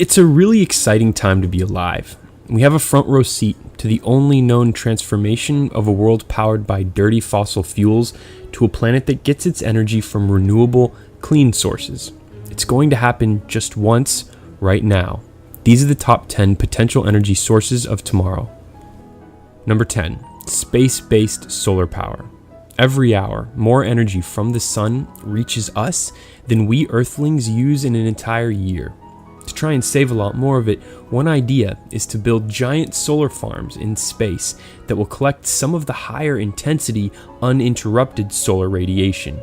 It's a really exciting time to be alive. We have a front row seat to the only known transformation of a world powered by dirty fossil fuels to a planet that gets its energy from renewable, clean sources. It's going to happen just once, right now. These are the top 10 potential energy sources of tomorrow. Number 10. Space-based solar power. Every hour, more energy from the sun reaches us than we Earthlings use in an entire year. To try and save a lot more of it, one idea is to build giant solar farms in space that will collect some of the higher intensity, uninterrupted solar radiation.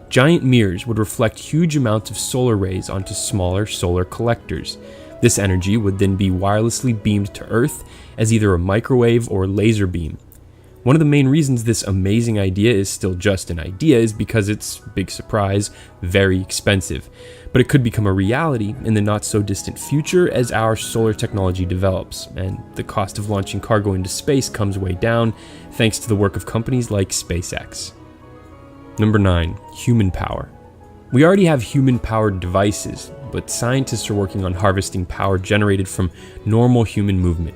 Giant mirrors would reflect huge amounts of solar rays onto smaller solar collectors. This energy would then be wirelessly beamed to Earth as either a microwave or laser beam. One of the main reasons this amazing idea is still just an idea is because it's, big surprise, very expensive. But it could become a reality in the not so distant future as our solar technology develops, and the cost of launching cargo into space comes way down thanks to the work of companies like SpaceX. Number 9. Human power. We already have human-powered devices, but scientists are working on harvesting power generated from normal human movement.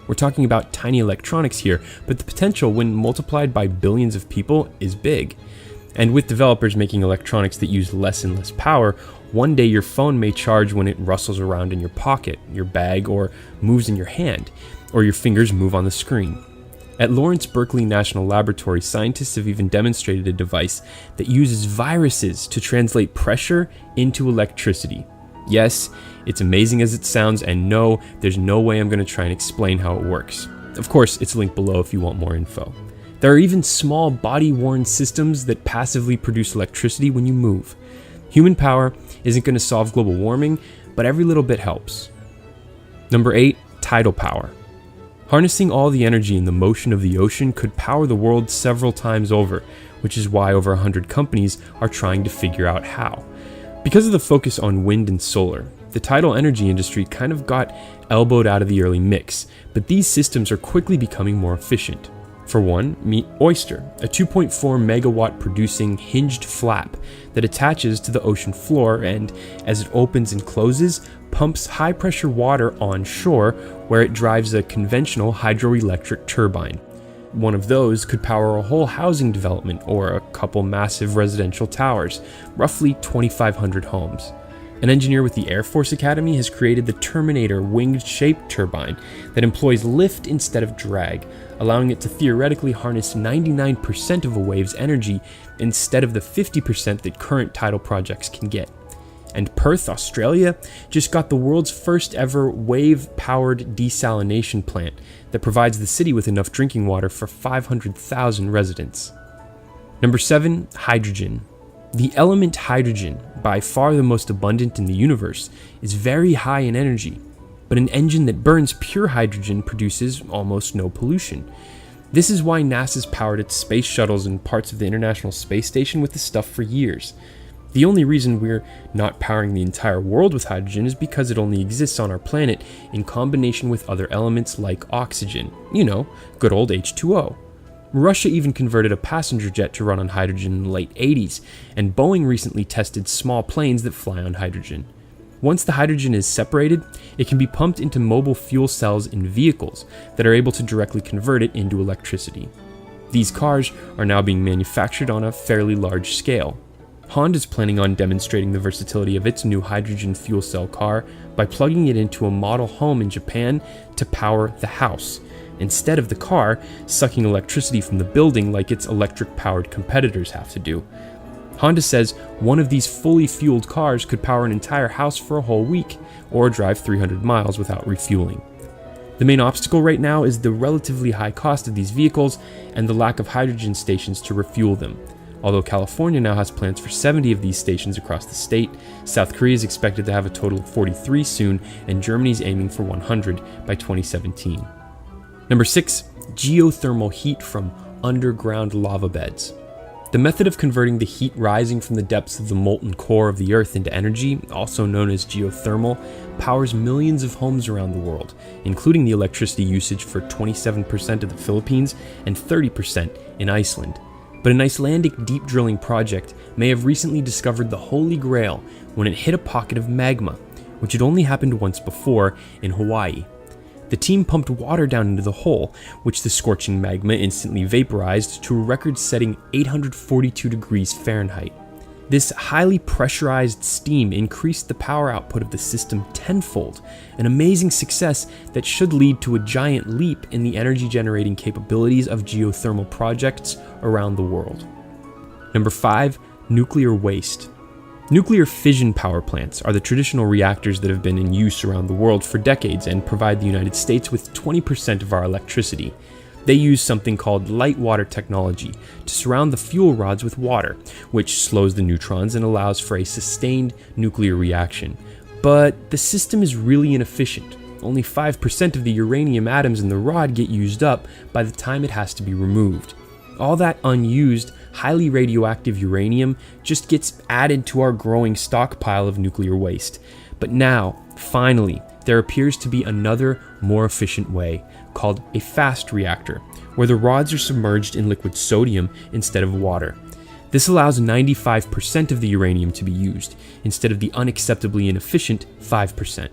We're talking about tiny electronics here, but the potential when multiplied by billions of people is big. And with developers making electronics that use less and less power, one day your phone may charge when it rustles around in your pocket, your bag, or moves in your hand, or your fingers move on the screen. At Lawrence Berkeley National Laboratory, scientists have even demonstrated a device that uses viruses to translate pressure into electricity. Yes, it's amazing as it sounds, and no, there's no way I'm going to try and explain how it works. Of course, it's linked below if you want more info. There are even small body-worn systems that passively produce electricity when you move. Human power isn't going to solve global warming, but every little bit helps. Number 8. Tidal power. Harnessing all the energy in the motion of the ocean could power the world several times over, which is why over 100 companies are trying to figure out how. Because of the focus on wind and solar, the tidal energy industry kind of got elbowed out of the early mix, but these systems are quickly becoming more efficient. For one, meet Oyster, a 2.4 megawatt producing hinged flap that attaches to the ocean floor and, as it opens and closes, pumps high pressure water on shore where it drives a conventional hydroelectric turbine. One of those could power a whole housing development or a couple massive residential towers, roughly 2,500 homes. An engineer with the Air Force Academy has created the Terminator winged-shaped turbine that employs lift instead of drag, allowing it to theoretically harness 99% of a wave's energy instead of the 50% that current tidal projects can get. And Perth, Australia, just got the world's first ever wave-powered desalination plant that provides the city with enough drinking water for 500,000 residents. Number 7. Hydrogen. The element hydrogen, by far the most abundant in the universe, is very high in energy, but an engine that burns pure hydrogen produces almost no pollution. This is why NASA's powered its space shuttles and parts of the International Space Station with this stuff for years. The only reason we're not powering the entire world with hydrogen is because it only exists on our planet in combination with other elements like oxygen. You know, good old H2O. Russia even converted a passenger jet to run on hydrogen in the late 80s, and Boeing recently tested small planes that fly on hydrogen. Once the hydrogen is separated, it can be pumped into mobile fuel cells in vehicles that are able to directly convert it into electricity. These cars are now being manufactured on a fairly large scale. Honda is planning on demonstrating the versatility of its new hydrogen fuel cell car by plugging it into a model home in Japan to power the house, instead of the car sucking electricity from the building like its electric-powered competitors have to do. Honda says one of these fully fueled cars could power an entire house for a whole week, or drive 300 miles without refueling. The main obstacle right now is the relatively high cost of these vehicles and the lack of hydrogen stations to refuel them. Although California now has plans for 70 of these stations across the state, South Korea is expected to have a total of 43 soon, and Germany's aiming for 100 by 2017. Number 6. Geothermal heat from underground lava beds. The method of converting the heat rising from the depths of the molten core of the Earth into energy, also known as geothermal, powers millions of homes around the world, including the electricity usage for 27% of the Philippines and 30% in Iceland. But an Icelandic deep drilling project may have recently discovered the Holy Grail when it hit a pocket of magma, which had only happened once before in Hawaii. The team pumped water down into the hole, which the scorching magma instantly vaporized to a record-setting 842 degrees Fahrenheit. This highly pressurized steam increased the power output of the system tenfold, an amazing success that should lead to a giant leap in the energy-generating capabilities of geothermal projects around the world. Number 5. Nuclear waste. Nuclear fission power plants are the traditional reactors that have been in use around the world for decades and provide the United States with 20% of our electricity. They use something called light water technology to surround the fuel rods with water, which slows the neutrons and allows for a sustained nuclear reaction. But the system is really inefficient. Only 5% of the uranium atoms in the rod get used up by the time it has to be removed. All that unused, highly radioactive uranium just gets added to our growing stockpile of nuclear waste. But now, finally, there appears to be another, more efficient way, called a fast reactor, where the rods are submerged in liquid sodium instead of water. This allows 95% of the uranium to be used, instead of the unacceptably inefficient 5%.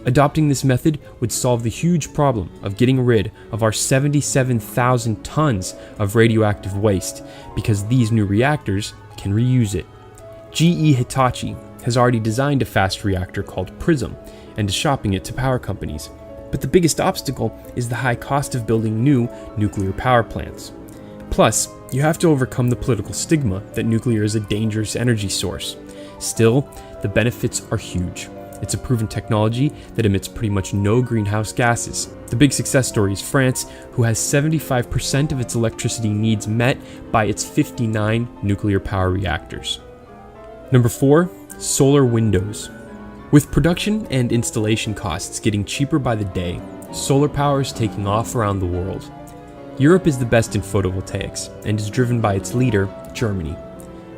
Adopting this method would solve the huge problem of getting rid of our 77,000 tons of radioactive waste, because these new reactors can reuse it. GE Hitachi has already designed a fast reactor called PRISM and is shopping it to power companies. But the biggest obstacle is the high cost of building new nuclear power plants. Plus, you have to overcome the political stigma that nuclear is a dangerous energy source. Still, the benefits are huge. It's a proven technology that emits pretty much no greenhouse gases. The big success story is France, who has 75% of its electricity needs met by its 59 nuclear power reactors. Number 4. Solar windows. With production and installation costs getting cheaper by the day, solar power is taking off around the world. Europe is the best in photovoltaics and is driven by its leader, Germany.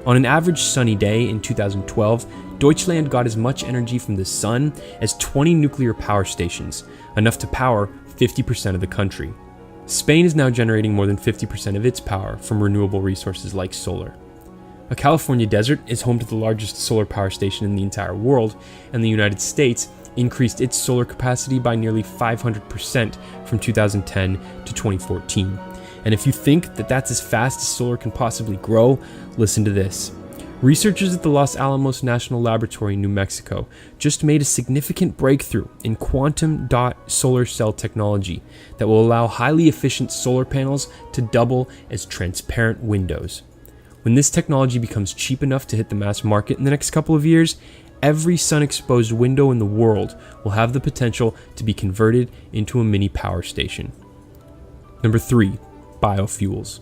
On an average sunny day in 2012, Deutschland got as much energy from the sun as 20 nuclear power stations, enough to power 50% of the country. Spain is now generating more than 50% of its power from renewable resources like solar. A California desert is home to the largest solar power station in the entire world, and the United States increased its solar capacity by nearly 500% from 2010 to 2014. And if you think that that's as fast as solar can possibly grow, listen to this. Researchers at the Los Alamos National Laboratory in New Mexico just made a significant breakthrough in quantum dot solar cell technology that will allow highly efficient solar panels to double as transparent windows. When this technology becomes cheap enough to hit the mass market in the next couple of years, every sun-exposed window in the world will have the potential to be converted into a mini power station. Number 3. Biofuels.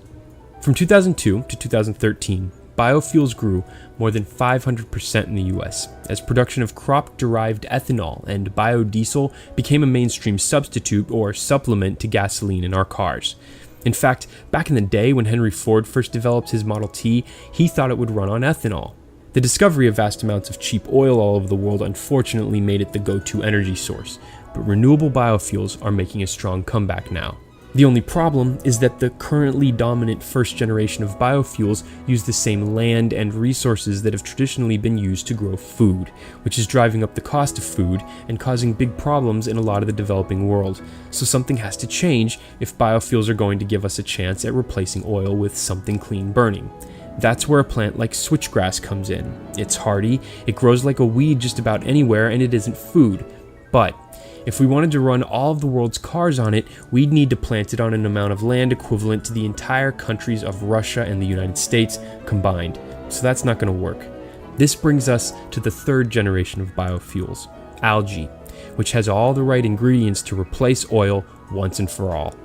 From 2002 to 2013, biofuels grew more than 500% in the US, as production of crop-derived ethanol and biodiesel became a mainstream substitute or supplement to gasoline in our cars. In fact, back in the day when Henry Ford first developed his Model T, he thought it would run on ethanol. The discovery of vast amounts of cheap oil all over the world unfortunately made it the go-to energy source, but renewable biofuels are making a strong comeback now. The only problem is that the currently dominant first generation of biofuels use the same land and resources that have traditionally been used to grow food, which is driving up the cost of food and causing big problems in a lot of the developing world. So something has to change if biofuels are going to give us a chance at replacing oil with something clean burning. That's where a plant like switchgrass comes in. It's hardy, it grows like a weed just about anywhere, and it isn't food. But if we wanted to run all of the world's cars on it, we'd need to plant it on an amount of land equivalent to the entire countries of Russia and the United States combined. So that's not going to work. This brings us to the third generation of biofuels, algae, which has all the right ingredients to replace oil once and for all.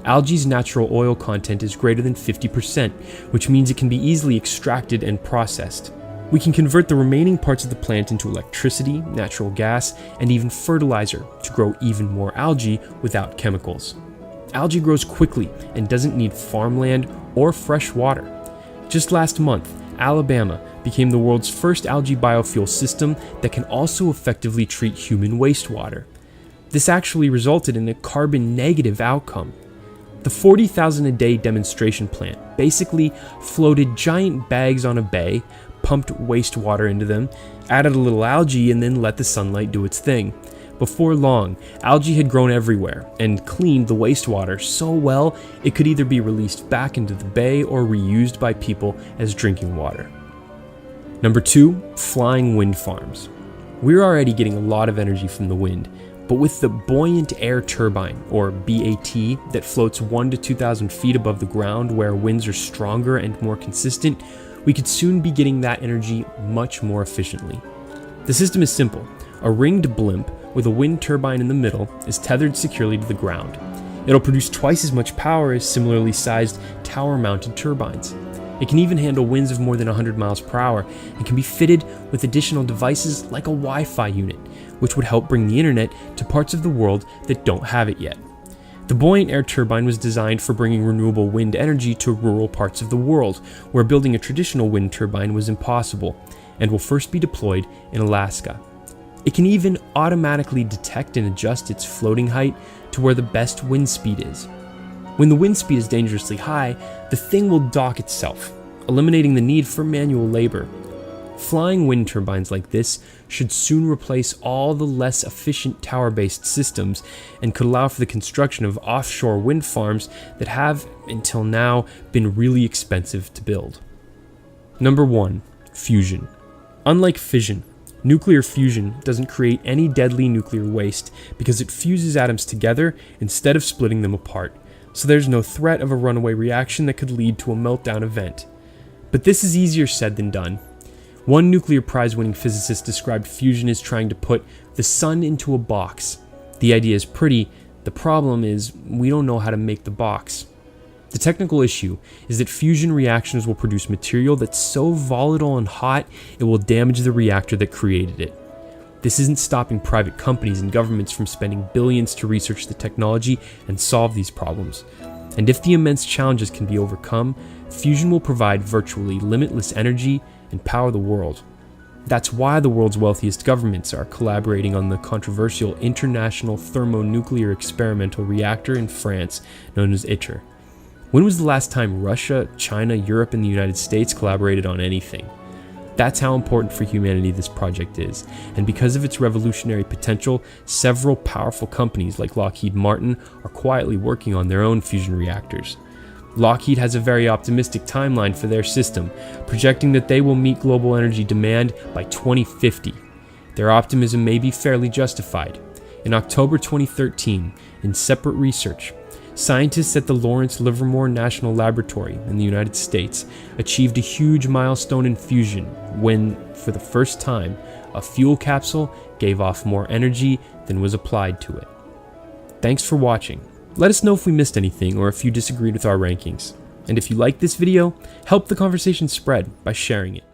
Algae's natural oil content is greater than 50%, which means it can be easily extracted and processed. We can convert the remaining parts of the plant into electricity, natural gas, and even fertilizer to grow even more algae without chemicals. Algae grows quickly and doesn't need farmland or fresh water. Just last month, Alabama became the world's first algae biofuel system that can also effectively treat human wastewater. This actually resulted in a carbon negative outcome. The 40,000 a day demonstration plant basically floated giant bags on a bay, pumped wastewater into them, added a little algae, and then let the sunlight do its thing. Before long, algae had grown everywhere and cleaned the wastewater so well it could either be released back into the bay or reused by people as drinking water. Number 2, flying wind farms. We're already getting a lot of energy from the wind, but with the buoyant air turbine, or BAT, that floats 1,000 to 2,000 feet above the ground where winds are stronger and more consistent, we could soon be getting that energy much more efficiently. The system is simple. A ringed blimp with a wind turbine in the middle is tethered securely to the ground. It'll produce twice as much power as similarly sized tower-mounted turbines. It can even handle winds of more than 100 miles per hour and can be fitted with additional devices like a Wi-Fi unit, which would help bring the internet to parts of the world that don't have it yet. The buoyant air turbine was designed for bringing renewable wind energy to rural parts of the world, where building a traditional wind turbine was impossible, and will first be deployed in Alaska. It can even automatically detect and adjust its floating height to where the best wind speed is. When the wind speed is dangerously high, the thing will dock itself, eliminating the need for manual labor. Flying wind turbines like this should soon replace all the less efficient tower-based systems and could allow for the construction of offshore wind farms that have, until now, been really expensive to build. Number 1, fusion. Unlike fission, nuclear fusion doesn't create any deadly nuclear waste because it fuses atoms together instead of splitting them apart, so there's no threat of a runaway reaction that could lead to a meltdown event. But this is easier said than done. One nuclear prize-winning physicist described fusion as trying to put the sun into a box. The idea is pretty, the problem is we don't know how to make the box. The technical issue is that fusion reactions will produce material that's so volatile and hot it will damage the reactor that created it. This isn't stopping private companies and governments from spending billions to research the technology and solve these problems. And if the immense challenges can be overcome, fusion will provide virtually limitless energy and power the world. That's why the world's wealthiest governments are collaborating on the controversial International Thermonuclear Experimental Reactor in France, known as ITER. When was the last time Russia, China, Europe, and the United States collaborated on anything? That's how important for humanity this project is, and because of its revolutionary potential, several powerful companies like Lockheed Martin are quietly working on their own fusion reactors. Lockheed has a very optimistic timeline for their system, projecting that they will meet global energy demand by 2050. Their optimism may be fairly justified. In October 2013, in separate research, scientists at the Lawrence Livermore National Laboratory in the United States achieved a huge milestone in fusion when, for the first time, a fuel capsule gave off more energy than was applied to it. Thanks for watching. Let us know if we missed anything or if you disagreed with our rankings. And if you liked this video, help the conversation spread by sharing it.